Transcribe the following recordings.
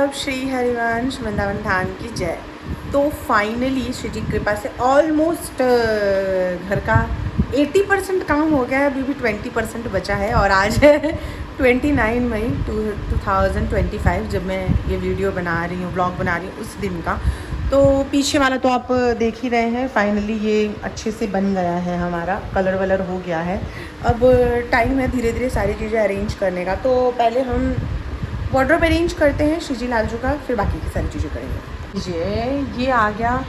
सब श्री हरिवंश वृंदावन धाम की जय। तो फाइनली श्री जी की कृपा से ऑलमोस्ट घर का 80% काम हो गया है, अभी भी 20% बचा है। और आज है 29 मई 2025 जब मैं ये वीडियो बना रही हूँ, ब्लॉग बना रही हूँ उस दिन का। तो पीछे वाला तो आप देख ही रहे हैं, फाइनली ये अच्छे से बन गया है, हमारा कलर वलर हो गया है। अब टाइम है धीरे धीरे सारी चीज़ें अरेंज करने का। तो पहले हम वार्डरोब अरेंज करते हैं श्रीजी लालजू का, फिर बाकी की सारी चीज़ें करेंगे। ये आ गया,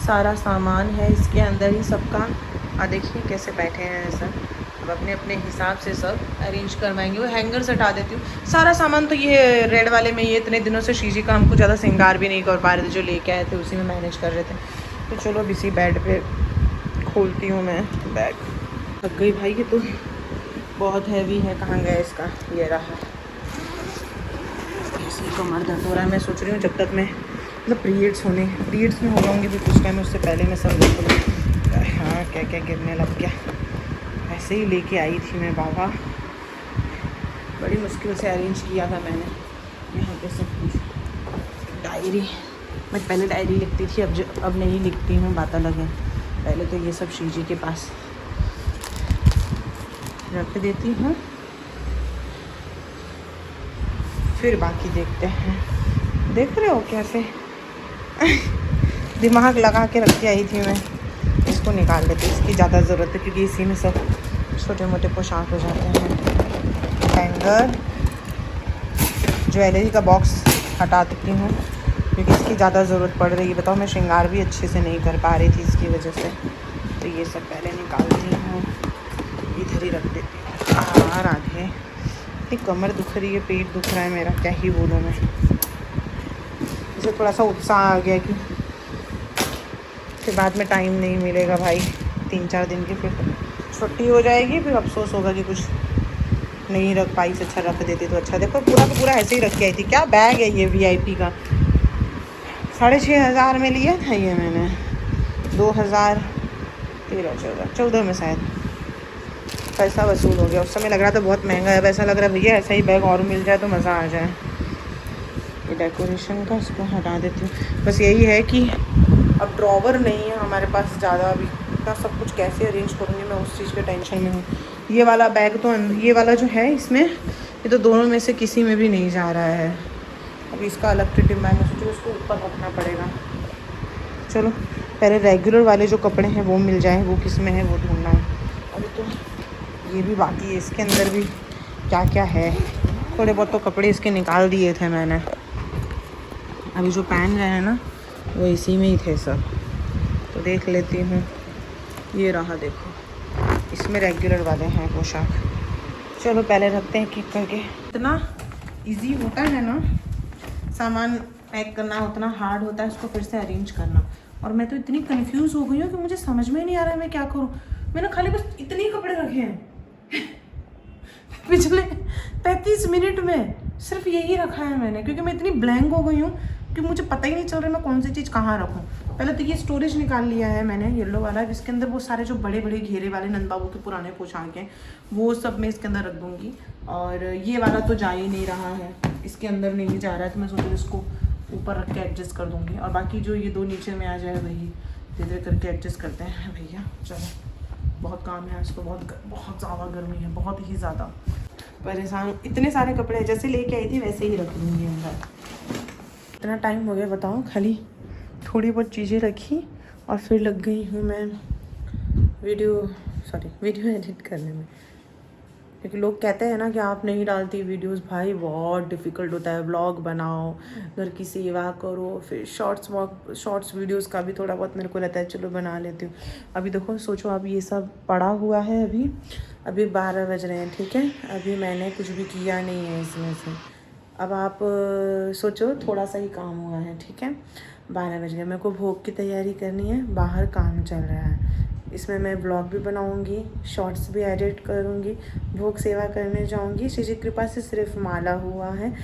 सारा सामान है इसके अंदर ही सबका। और देखिए कैसे बैठे हैं सर, अब अपने अपने हिसाब से सब अरेंज करवाएंगे। वो हैंगर्स हटा देती हूँ। सारा सामान तो ये रेड वाले में, ये इतने दिनों से श्रीजी का हमको ज़्यादा श्रृंगार भी नहीं कर पा रहे थे, जो लेके आए थे उसी में मैनेज कर रहे थे। तो चलो अब इसी बेड पे खोलती हूँ मैं बैग। थक गई भाई, ये तो बहुत हैवी है। कहाँ गया इसका, ये रहा। कमर दर्द हो रहा है। मैं सोच रही हूँ जब तक मैं मतलब पीरियड्स में हो जाऊँगी फिर कुछ टाइम, उससे पहले मैं सब देख लूँ। हाँ क्या क्या गिरने लग गया। ऐसे ही लेके आई थी मैं बाबा, बड़ी मुश्किल से अरेंज किया था मैंने यहाँ पे सब कुछ। डायरी, मैं पहले डायरी लिखती थी, अब नहीं लिखती हूँ, बात अलग है। पहले तो ये सब श्री जी के पास रख देती हूँ, फिर बाकी देखते हैं। देख रहे हो कैसे दिमाग लगा के रख के आई थी मैं। इसको निकाल देती, इसकी ज़्यादा ज़रूरत है क्योंकि इसी में सब छोटे मोटे पोशाक हो जाते हैं। हैंगर, ज्वेलरी का बॉक्स हटा देती हूँ क्योंकि इसकी ज़्यादा ज़रूरत पड़ रही है। बताओ, मैं श्रृंगार भी अच्छे से नहीं कर पा रही थी इसकी वजह से। तो ये सब पहले निकालती हूँ, इधर ही रख देती हूँ। और आगे इतनी कमर दुख रही है, पेट दुख रहा है मेरा, क्या ही बोलूँ मैं। इसे थोड़ा सा उत्साह आ गया कि फिर बाद में टाइम नहीं मिलेगा भाई, 3-4 दिन की फिर छुट्टी हो जाएगी, फिर अफसोस होगा कि कुछ नहीं रख पाई, से अच्छा रख देती तो अच्छा। देखो पूरा का पूरा ऐसे ही रख के आई थी। क्या बैग है ये VIP का, 6,500 में लिया था ये मैंने, 2013-14 में शायद पैसा वसूल हो गया। उस समय लग रहा था बहुत महंगा है, अब ऐसा लग रहा है भैया ऐसा ही बैग और मिल जाए तो मज़ा आ जाए। ये डेकोरेशन का, इसको हटा देती हूँ। बस यही है कि अब ड्रॉवर नहीं है हमारे पास ज़्यादा, अभी इतना सब कुछ कैसे अरेंज करूँगी मैं, उस चीज़ के टेंशन में हूँ। ये वाला बैग तो ये वाला जो है इसमें, ये तो दोनों में से किसी में भी नहीं जा रहा है। अब इसका अलग टिप मैं सोचूँ, इसको ऊपर रखना पड़ेगा। चलो पहले रेगुलर वाले जो कपड़े हैं वो मिल जाए, वो किस में है वो ढूंढना है। अभी तो ये भी बाकी है, इसके अंदर भी क्या क्या है। थोड़े बहुत तो कपड़े इसके निकाल दिए थे मैंने, अभी जो पहन रहे हैं ना वो इसी में ही थे सब। तो देख लेती हूँ, ये रहा देखो, इसमें रेगुलर वाले हैं पोशाक। चलो पहले रखते हैं किक करके। इतना इजी होता है ना सामान पैक करना, उतना हार्ड होता है इसको फिर से अरेंज करना। और मैं तो इतनी कंफ्यूज हो गई हूँ कि मुझे समझ में नहीं आ रहा है मैं क्या करूँ। मैंने खाली बस इतने ही कपड़े रखे हैं पिछले 35 मिनट में सिर्फ यही रखा है मैंने, क्योंकि मैं इतनी ब्लैंक हो गई हूँ कि मुझे पता ही नहीं चल रहा मैं कौन सी चीज़ कहाँ रखूँ। पहले तो ये स्टोरेज निकाल लिया है मैंने, येलो वाला, जिसके अंदर वो सारे जो बड़े बड़े घेरे वाले नंद बाबू के पुराने पोशाक हैं वो सब मैं इसके अंदर रख दूँगी। और ये वाला तो जा ही नहीं रहा है, इसके अंदर नहीं जा रहा है, तो मैं सोच इसको ऊपर रख के एडजस्ट कर दूँगी। और बाकी जो ये 2 नीचे में आ जाए वही धीरे धीरे करके एडजस्ट करते हैं भैया। चलो बहुत काम है आज तो, बहुत ज़्यादा गर्मी है, बहुत ही ज़्यादा परेशान। इतने सारे कपड़े जैसे लेके आई थी वैसे ही रख लूँगी अंदर। इतना टाइम हो गया बताओ, खाली थोड़ी बहुत चीज़ें रखी और फिर लग गई हूँ मैं वीडियो एडिट करने में। क्योंकि लोग कहते हैं ना कि आप नहीं डालती वीडियोस, भाई बहुत डिफ़िकल्ट होता है। व्लॉग बनाओ, घर की सेवा करो, फिर शॉर्ट्स वीडियोस का भी थोड़ा बहुत मेरे को रहता है, चलो बना लेती हूँ। अभी देखो सोचो, अब ये सब पड़ा हुआ है, अभी 12 बज रहे हैं, ठीक है। अभी मैंने कुछ भी किया नहीं है इसमें से। अब आप सोचो थोड़ा सा ही काम हुआ है, ठीक है। 12 बज गए, मेरे को भोग की तैयारी करनी है, बाहर काम चल रहा है। इसमें मैं ब्लॉग भी बनाऊंगी, शॉर्ट्स भी एडिट करूंगी, भोग सेवा करने जाऊंगी। श्री जी कृपा से सिर्फ माला हुआ है,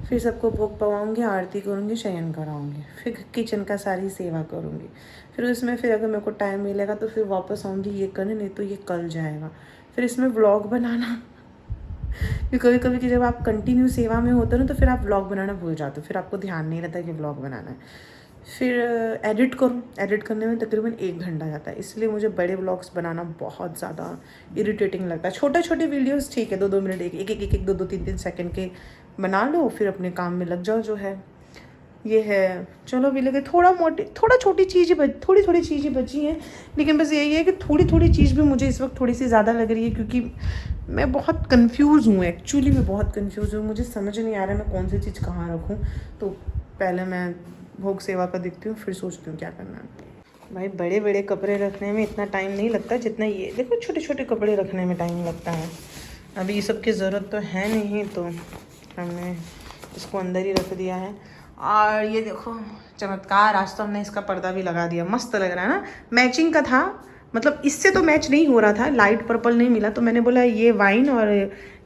फिर सबको भोग पवाऊंगी, आरती करूंगी, शयन कराऊंगी, फिर किचन का सारी सेवा करूंगी। फिर उसमें फिर अगर मेरे को टाइम मिलेगा तो फिर वापस आऊँगी ये करने, नहीं तो ये कल जाएगा। फिर इसमें व्लॉग बनाना क्योंकि कभी कभी कि जब आप कंटिन्यू सेवा में होते हो ना तो फिर आप व्लॉग बनाना भूल जाते हो, फिर आपको ध्यान नहीं रहता कि व्लॉग बनाना है। फिर एडिट करो, एडिट करने में तकरीबन 1 घंटा जाता है। इसलिए मुझे बड़े व्लॉग्स बनाना बहुत ज़्यादा इरिटेटिंग लगता है। छोटे छोटे वीडियोस ठीक है, 2-2 मिनट, एक 2-2 3-3 सेकंड के बना लो, फिर अपने काम में लग जाओ। जो है ये है। चलो अभी लगे थोड़ी छोटी चीज़ें बची हैं, लेकिन बस यही है कि थोड़ी चीज़ भी मुझे इस वक्त थोड़ी सी ज़्यादा लग रही है, क्योंकि मैं बहुत कंफ्यूज हूँ। एक्चुअली मैं बहुत कंफ्यूज हूँ, मुझे समझ नहीं आ रहा है मैं कौन सी चीज़ कहाँ रखूँ। तो पहले मैं भोग सेवा का देखती हूँ, फिर सोचती हूँ क्या करना है। भाई बड़े बड़े कपड़े रखने में इतना टाइम नहीं लगता जितना ये देखो छोटे छोटे कपड़े रखने में टाइम लगता है। अभी ये सब की ज़रूरत तो है नहीं, तो हमने इसको अंदर ही रख दिया है। और ये देखो चमत्कार, आज तो हमने इसका पर्दा भी लगा दिया, मस्त लग रहा है ना। मैचिंग का था, मतलब इससे तो मैच नहीं हो रहा था, लाइट पर्पल नहीं मिला, तो मैंने बोला ये वाइन और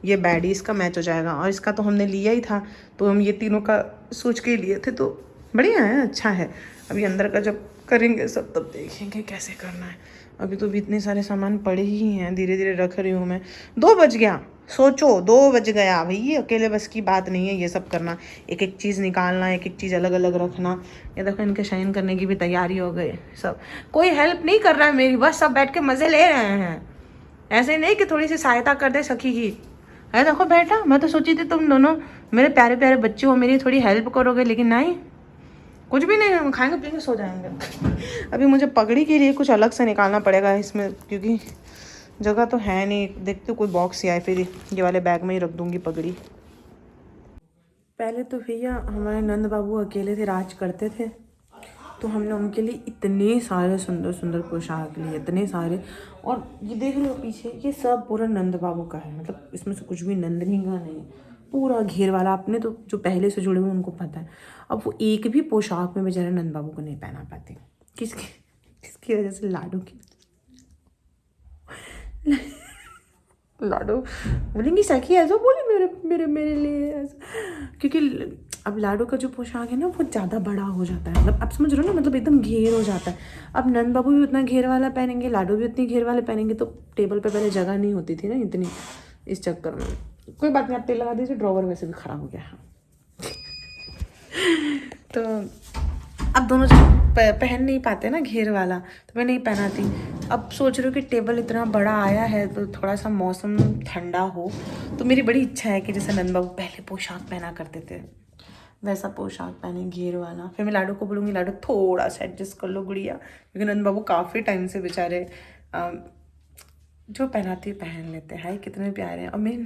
ये बैडी इसका मैच हो जाएगा, और इसका तो हमने लिया ही था, तो हम ये तीनों का सोच के लिए थे, तो बढ़िया है, अच्छा है। अभी अंदर का जब करेंगे सब तब देखेंगे कैसे करना है। अभी तो भी इतने सारे सामान पड़े ही हैं, धीरे धीरे रख रही हूँ मैं। 2 बज गया, सोचो 2 बज गया भाई, ये अकेले बस की बात नहीं है ये सब करना, एक एक चीज़ निकालना, एक एक चीज़ अलग अलग रखना। ये देखो इनके शाइन करने की भी तैयारी हो गई सब, कोई हेल्प नहीं कर रहा है मेरी, बस सब बैठ के मज़े ले रहे हैं। ऐसे नहीं कि थोड़ी सी सहायता कर दे सखी की। अरे देखो बेटा, मैं तो सोची थी तुम दोनों मेरे प्यारे प्यारे बच्चे हो, मेरी थोड़ी हेल्प करोगे, लेकिन नहीं, कुछ भी नहीं, हम खाएंगे पिएंगे सो जाएंगे। अभी मुझे पगड़ी के लिए कुछ अलग से निकालना पड़ेगा इसमें, क्योंकि जगह तो है नहीं। देखते हो कोई बॉक्स या फिर ये वाले बैग में ही रख दूंगी पगड़ी। पहले तो भैया हमारे नंद बाबू अकेले थे, राज करते थे, तो हमने उनके लिए इतने सारे सुंदर सुंदर पोशाक लिए, इतने सारे। और ये देख रहे हो पीछे, ये सब पूरा नंद बाबू का है, मतलब इसमें से कुछ भी नंदनी का नहीं, पूरा घेर वाला। आपने तो जो पहले से जुड़े हुए उनको पता है। अब वो एक भी पोशाक में बेचारे नंद बाबू को नहीं पहना पाते, किसकी वजह से? लाडू की। लाडो बोलेंगी सखी ऐसा बोले मेरे मेरे मेरे लिए ऐसा, क्योंकि अब लाडो का जो पोशाक है ना वो ज़्यादा बड़ा हो जाता है, मतलब आप समझ रहे हो ना, मतलब एकदम घेर हो जाता है। अब नंद बाबू भी उतना घेर वाला पहनेंगे, लाडो भी उतनी घेर वाले पहनेंगे, तो टेबल पे पहले जगह नहीं होती थी ना इतनी, इस चक्कर में। कोई बात नहीं, आप तेल लगा दीजिए, ड्रॉवर वैसे भी ख़राब हो गया है। तो अब दोनों पहन नहीं पाते ना घेर वाला, तो मैं नहीं पहनाती। अब सोच रही हूँ कि टेबल इतना बड़ा आया है तो थोड़ा सा मौसम ठंडा हो, तो मेरी बड़ी इच्छा है कि जैसे नंद बाबू पहले पोशाक पहना करते थे वैसा पोशाक पहने घेर वाला। फिर मैं लाडो को बोलूँगी लाडो थोड़ा सा एडजस्ट कर लो गुड़िया, क्योंकि नंद बाबू काफ़ी टाइम से बेचारे जो पहनाती पहन लेते हैं। हाय कितने प्यारे हैं। और मेरी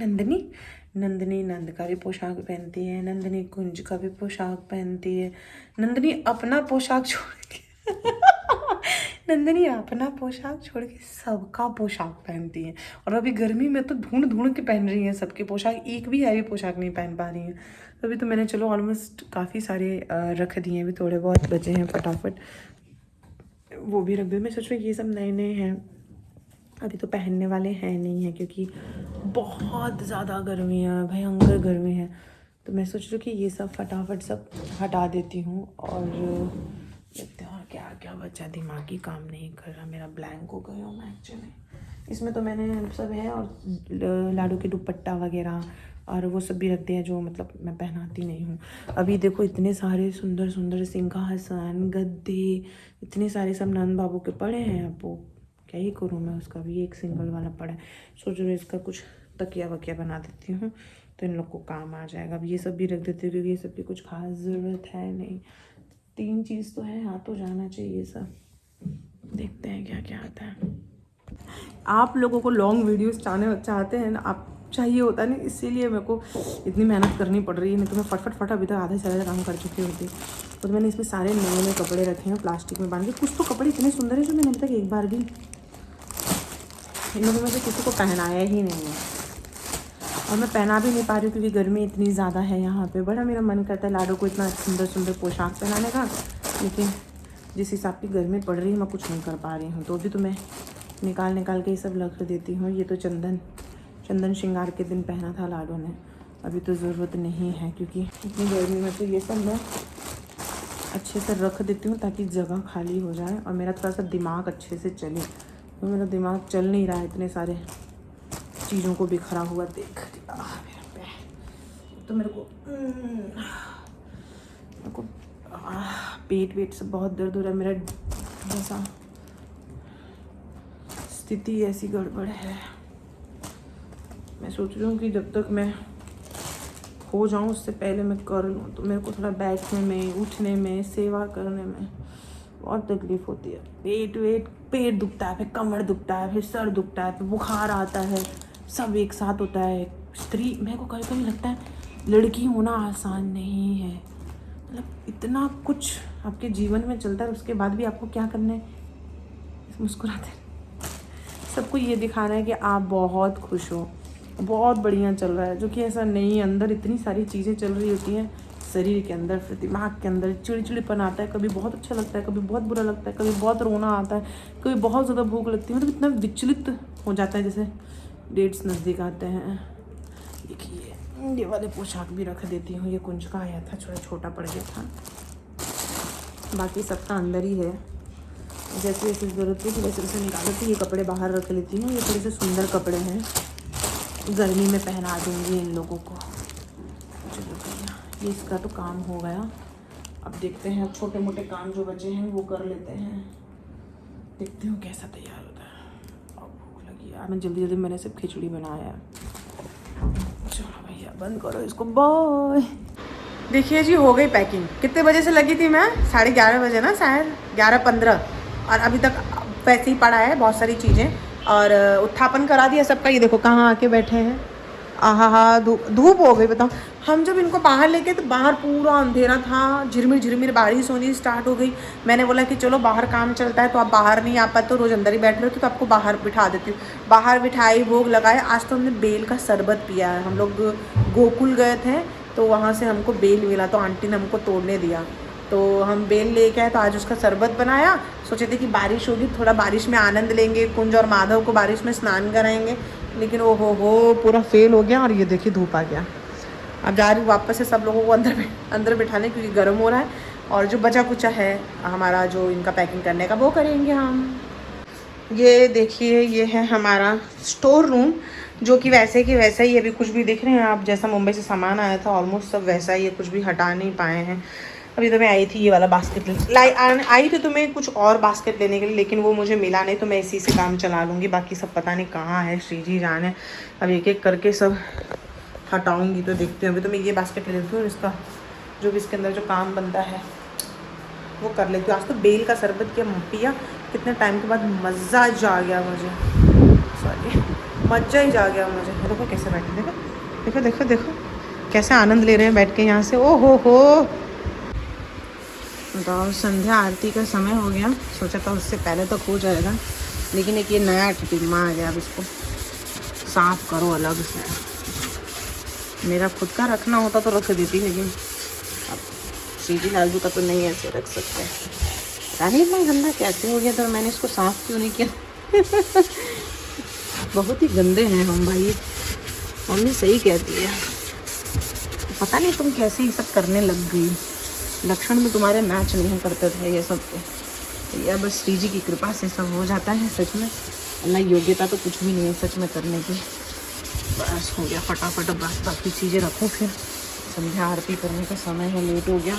नंदनी नंद का भी पोशाक पहनती है, नंदनी कुंज का भी पोशाक पहनती है, नंदनी अपना पोशाक छोड़ के नंदनी अपना पोशाक छोड़ के सबका पोशाक पहनती है। और अभी गर्मी में तो ढूंढ के पहन रही है सबके पोशाक, एक भी हैवी पोशाक नहीं पहन पा रही है। अभी तो मैंने चलो ऑलमोस्ट काफ़ी सारे रख दिए हैं, अभी थोड़े बहुत बचे हैं, फटाफट वो भी रख दूँ। मैं सोच रही हूँ ये सब नए नए हैं, अभी तो पहनने वाले हैं नहीं है, क्योंकि बहुत ज़्यादा गर्मी है, भयंकर गर्मी है। तो मैं सोच रही हूँ कि ये सब फटाफट सब हटा देती हूँ। और देखते हैं क्या क्या बचा, दिमागी काम नहीं कर रहा मेरा, ब्लैंक हो गया हूँ मैं एक्चुअली। इसमें तो मैंने सब है, और लाडू के दुपट्टा वगैरह और वो सब भी रख दिया जो मतलब मैं पहनाती नहीं हूँ। अभी देखो इतने सारे सुंदर सुंदर सिंहासन गद्दे, इतने सारे सब नंद बाबू के पड़े हैं। अब वो क्या ही करूँ मैं, उसका भी एक सिंगल वाला पड़ा है। सोच रही हूँ इसका कुछ तकिया वकिया बना देती हूँ, तो इन लोग को काम आ जाएगा। अब ये सब भी रख देती हूँ, क्योंकि ये सब की कुछ खास ज़रूरत है नहीं। 3 चीज़ तो है, आ तो जाना चाहिए सब। देखते हैं क्या क्या आता है। आप लोगों को लॉन्ग वीडियोस चाहते हैं ना, आप चाहिए होता नहीं, इसीलिए मेरे को इतनी मेहनत करनी पड़ रही है, नहीं तो मैं फट अभी तक आधे से ज़्यादा काम कर चुकी होती। तो मैंने इसमें सारे नए नए कपड़े रखे हैं प्लास्टिक में बांध के। कुछ तो कपड़े इतने सुंदर हैं जो मैंने अभी तक एक बार भी इन लोगों में से किसी को पहनाया ही नहीं है, और मैं पहना भी नहीं पा रही हूँ क्योंकि गर्मी इतनी ज़्यादा है यहाँ पे। बड़ा मेरा मन करता है लाडो को इतना सुंदर सुंदर पोशाक पहनाने का, लेकिन जिस हिसाब की गर्मी पड़ रही है मैं कुछ नहीं कर पा रही हूँ। तो अभी तो मैं निकाल के ये सब रख देती हूँ। ये तो चंदन श्रृंगार के दिन पहना था लाडो ने, अभी तो ज़रूरत नहीं है, क्योंकि इतनी गर्मी में तो ये सब मैं अच्छे से रख देती हूँ ताकि जगह खाली हो जाए और मेरा थोड़ा सा दिमाग अच्छे से चले। तो मेरा दिमाग चल नहीं रहा है, इतने सारे चीज़ों को बिखरा हुआ देख। तो मेरे को पेट वेट से बहुत दर्द हो रहा है। मेरा जैसा स्थिति ऐसी गड़बड़ है। मैं सोच रही हूँ कि जब तक मैं हो जाऊँ उससे पहले मैं कर लूँ। तो मेरे को थोड़ा बैठने में, उठने में, सेवा करने में बहुत तकलीफ होती है। पेट दुखता है, फिर कमर दुखता है, फिर सर दुखता है, फिर बुखार आता है, सब एक साथ होता है। स्त्री, मेरे को कभी कभी लगता है लड़की होना आसान नहीं है। मतलब इतना कुछ आपके जीवन में चलता है, उसके बाद भी आपको क्या करना है? मुस्कुराते सबको ये दिखाना है कि आप बहुत खुश हो, बहुत बढ़िया चल रहा है, जो कि ऐसा नहीं है। अंदर इतनी सारी चीज़ें चल रही होती हैं, शरीर के अंदर, फिर दिमाग के अंदर चिड़चिड़पन आता है। कभी बहुत अच्छा लगता है, कभी बहुत बुरा लगता है, कभी बहुत रोना आता है, कभी बहुत ज़्यादा भूख लगती है। मतलब इतना विचलित हो जाता है। जैसे डेट्स नज़दीक आते हैं। देखिए ये वाले पोशाक भी रख देती हूँ। ये कुंज का आया था, थोड़ा छोटा पड़ गया था। बाकी सबका अंदर ही है। जैसे जैसे ज़रूरत है वैसे वैसे निकाल लेती हूँ। ये कपड़े बाहर रख लेती हूँ। ये थोड़े से सुंदर कपड़े हैं, गर्मी में पहना दूँगी इन लोगों को। चलो भैया, ये इसका तो काम हो गया। अब देखते हैं, अब छोटे मोटे काम जो बचे हैं वो कर लेते हैं। देखते हो कैसा तैयार होता है। अब भूख लगी यार, मैं जल्दी जल्दी मैंने सिर्फ खिचड़ी बनाया। चलो भैया बंद करो इसको, बाय। देखिए जी, हो गई पैकिंग। कितने बजे से लगी थी मैं? 11:30 बजे ना, शायद 11:15। और अभी तक वैसे ही पड़ा है बहुत सारी चीज़ें। और उत्थापन करा दिया सबका। ये देखो कहाँ आके बैठे हैं। आहा, धूप हो गई बताओ। हम जब इनको बाहर लेके, तो बाहर पूरा अंधेरा था, झिरमिर झिरमिर बारिश होनी स्टार्ट हो गई। मैंने बोला कि चलो बाहर काम चलता है, तो आप बाहर नहीं आ पाते, तो रोज़ अंदर ही बैठ रहे हो, तो आपको बाहर बिठा देती हूँ। बाहर बिठाई, भोग लगाए। आज तो हमने बेल का शरबत पिया है। हम लोग गोकुल गए थे, तो वहाँ से हमको बेल मिला, तो आंटी ने हमको तोड़ने दिया, तो हम बेल लेके आए। तो आज उसका शरबत बनाया। सोचे थे कि बारिश होगी, थोड़ा बारिश में आनंद लेंगे, कुंज और माधव को बारिश में स्नान कराएंगे, लेकिन ओ हो पूरा फेल हो गया। और ये देखिए धूप आ गया। अब जा रही हूँ वापस से सब लोगों को अंदर बिठाने, क्योंकि गर्म हो रहा है। और जो बचा कुचा है हमारा, जो इनका पैकिंग करने का, वो करेंगे हम। ये देखिए, ये है हमारा स्टोर रूम, जो कि वैसे कि वैसा ही अभी कुछ भी दिख रहे हैं आप, जैसा मुंबई से सामान आया था ऑलमोस्ट सब वैसा ही है। कुछ भी हटा नहीं पाए हैं। अभी तो मैं आई थी ये वाला बास्केट आई थी, तो मैं कुछ और बास्केट लेने के लिए, लेकिन वो मुझे मिला नहीं, तो मैं इसी से काम चला लूँगी। बाकी सब पता नहीं कहाँ है, श्रीजी जाने। अब एक एक करके सब हटाऊँगी, तो देखते हैं। अभी तो मैं ये बास्केट ले लेती हूँ, इसका जो भी इसके अंदर जो काम बनता है वो कर लेती हूँ। आज तो बेल का शरबत पिया, कितने टाइम के बाद मज़ा जा गया मुझे। सॉरी, मज़ा ही जा गया मुझे। देखो कैसे बैठे, देखो देखो देखो देखो कैसे आनंद ले रहे हैं बैठ के यहाँ से। ओ हो बताओ, संध्या आरती का समय हो गया। सोचा था उससे पहले तक हो जाएगा, लेकिन एक ये नया टिम्मा आ गया। अब इसको साफ़ करो अलग से। मेरा खुद का रखना होता तो रख देती, लेकिन अब सीधी लालू का तो नहीं ऐसे रख सकते। पता नहीं इतना गंदा कैसे हो गया, तो मैंने इसको साफ़ क्यों नहीं किया। बहुत ही गंदे हैं हम भाई, मम्मी सही कहती है। पता नहीं तुम कैसे ये सब करने लग गई। लक्षण में तुम्हारे मैच नहीं करते थे ये सब। तो यह बस श्रीजी की कृपा से सब हो जाता है। सच में अल्लाह, योग्यता तो कुछ भी नहीं है सच में करने की। बस हो गया फटाफट। बस बाकी चीज़ें रखो, फिर संध्या आरती करने का समय है, लेट हो गया।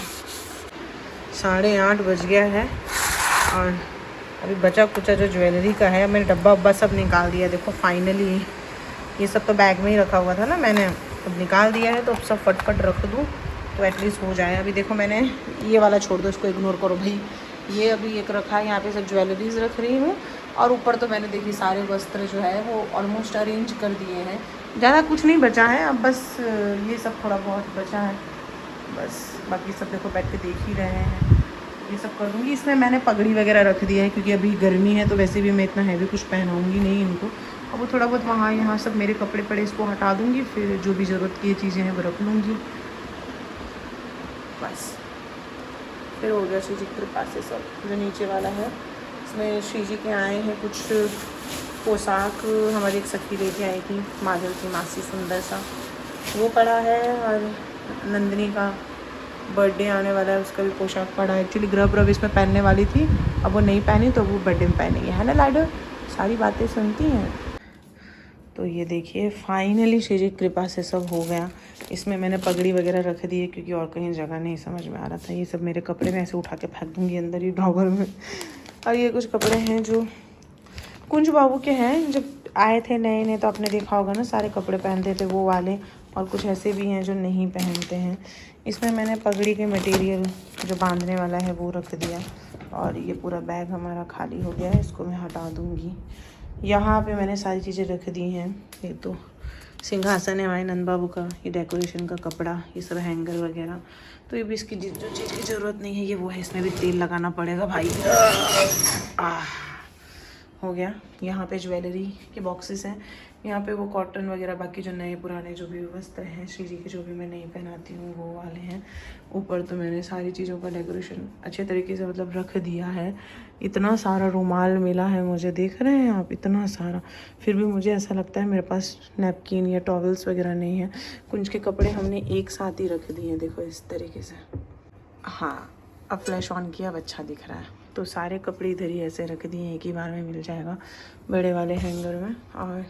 8:30 बज गया है। और अभी बचा कुचा जो ज्वेलरी का है, मैंने डब्बा उब्बा सब निकाल दिया। देखो फाइनली, ये सब तो बैग में ही रखा हुआ था ना मैंने, अब निकाल दिया है। तो अब सब फटफट रख दूँ तो एटलीस्ट हो जाए। अभी देखो मैंने ये वाला छोड़ दो, इसको इग्नोर करो भाई। ये अभी एक रखा है, यहाँ पे सब ज्वेलरीज रख रही हूँ। और ऊपर तो मैंने देखिए सारे वस्त्र जो है वो ऑलमोस्ट अरेंज कर दिए हैं। ज़्यादा कुछ नहीं बचा है, अब बस ये सब थोड़ा बहुत बचा है बस। बाकी सब देखो बैठ के देख ही रहे हैं। ये सब कर दूँगी। इसमें मैंने पगड़ी वगैरह रख दिया है, क्योंकि अभी गर्मी है, तो वैसे भी मैं इतना हैवी कुछ पहनाऊँगी नहीं इनको। अब वो थोड़ा बहुत वहाँ यहाँ सब मेरे कपड़े पड़े, इसको हटा दूँगी। फिर जो भी ज़रूरत की चीज़ें हैं वो रख लूँगी बस। फिर हो गया श्री जी की कृपा से सब। जो नीचे वाला है इसमें श्री जी के आए हैं कुछ पोशाक, हमारी एक सखी लेके आई थी, माधव की मासी, सुंदर सा वो पड़ा है। और नंदिनी का बर्थडे आने वाला है, उसका भी पोशाक पड़ा है। एक्चुअली गृह प्रवेश में पहनने वाली थी, अब वो नहीं पहनी, तो वो बर्थडे में पहनेंगे, है ना लाडो? सारी बातें सुनती हैं। तो ये देखिए फाइनली श्री जी की कृपा से सब हो गया। इसमें मैंने पगड़ी वगैरह रख दी है क्योंकि और कहीं जगह नहीं समझ में आ रहा था। ये सब मेरे कपड़े मैं ऐसे उठा के फेंक दूँगी अंदर ही ड्रॉवर में। और ये कुछ कपड़े हैं जो कुंज बाबू के हैं, जब आए थे नए नए तो आपने देखा होगा ना, सारे कपड़े पहनते थे वो वाले। और कुछ ऐसे भी हैं जो नहीं पहनते हैं। इसमें मैंने पगड़ी के मटेरियल जो बांधने वाला है वो रख दिया। और ये पूरा बैग हमारा खाली हो गया है, इसको मैं हटा दूँगी। यहाँ पे मैंने सारी चीज़ें रख दी हैं। ये तो सिंहासन है हमारे नंद बाबू का, ये डेकोरेशन का कपड़ा, ये सब हैंगर वगैरह। तो ये भी इसकी जो चीज़ की ज़रूरत नहीं है ये वो है। इसमें भी तेल लगाना पड़ेगा भाई। हो गया। यहाँ पे ज्वेलरी के बॉक्सेस हैं। यहाँ पे वो कॉटन वगैरह बाकी जो नए पुराने जो भी वस्त्र हैं श्री जी के, जो भी मैं नहीं पहनाती हूँ वो वाले हैं। ऊपर तो मैंने सारी चीज़ों का डेकोरेशन अच्छे तरीके से मतलब रख दिया है। इतना सारा रुमाल मिला है मुझे, देख रहे हैं आप, इतना सारा। फिर भी मुझे ऐसा लगता है मेरे पास नैपकिन या टॉवल्स वगैरह नहीं है। कुंज के कपड़े हमने एक साथ ही रख दिए हैं, देखो इस तरीके से। हाँ, अब फ्लैश ऑन किया, अब अच्छा दिख रहा है। तो सारे कपड़े इधर ही ऐसे रख दिए, एक ही बार में मिल जाएगा बड़े वाले हैंगर में। और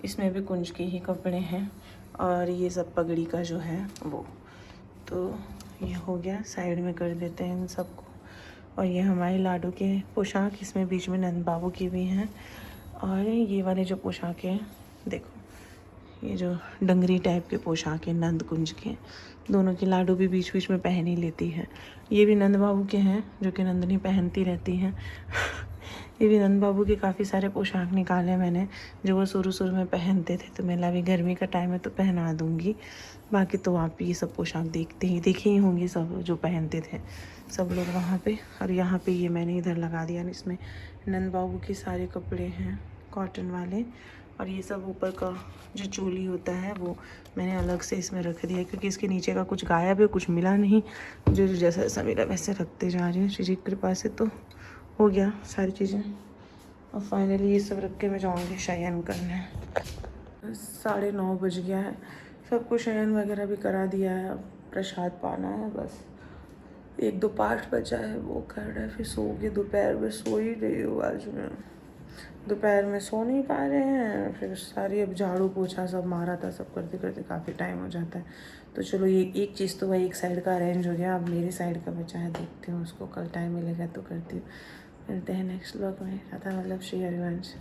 इसमें भी कुंज के ही कपड़े हैं। और ये सब पगड़ी का जो है वो, तो ये हो गया। साइड में कर देते हैं इन सबको। और ये हमारे लाडू के पोशाक, इसमें बीच में नंद बाबू की भी हैं। और ये वाले जो पोशाक हैं देखो, ये जो डंगरी टाइप के पोशाक है नंद कुंज के, दोनों की लाडू भी बीच बीच में पहन ही लेती है। ये भी नंद बाबू के हैं जो कि नंदनी पहनती रहती हैं। ये भी नंद बाबू के काफ़ी सारे पोशाक निकाले मैंने जो वो शुरू में पहनते थे। तो मैं अभी गर्मी का टाइम है तो पहना दूँगी। बाकी तो आप ये सब पोशाक देखे ही होंगे, सब जो पहनते थे सब लोग वहाँ पे। और यहाँ पे ये मैंने इधर लगा दिया। इसमें नंद बाबू के सारे कपड़े हैं कॉटन वाले। और ये सब ऊपर का जो चोली होता है वो मैंने अलग से इसमें रख दिया क्योंकि इसके नीचे का कुछ गायब है, कुछ मिला नहीं। जो जैसा जैसा मिला वैसे रखते जा रही हूँ श्री जी की कृपा से। तो हो गया सारी चीज़ें। और फाइनली ये सब रख के मैं जाऊँगी शयन करने। 9:30 बज गया है, सबको शयन वगैरह भी करा दिया है। अब प्रसाद पाना है बस। 1-2 पाठ बचा है वो कर रहा है, फिर सो के दोपहर में सो ही रही हूँ। आज मैं दोपहर में सो नहीं पा रहे हैं, फिर सारी अब झाड़ू पोछा सब मारा था, सब करते करते काफ़ी टाइम हो जाता है। तो चलो ये एक चीज़ तो वही एक साइड का अरेंज हो गया। अब मेरी साइड का बचा है, देखती हूँ उसको, कल टाइम मिलेगा तो करती हूँ। मिलते हैं नेक्स्ट व्लॉग में। राधा वल्लभ श्री हरिवंश।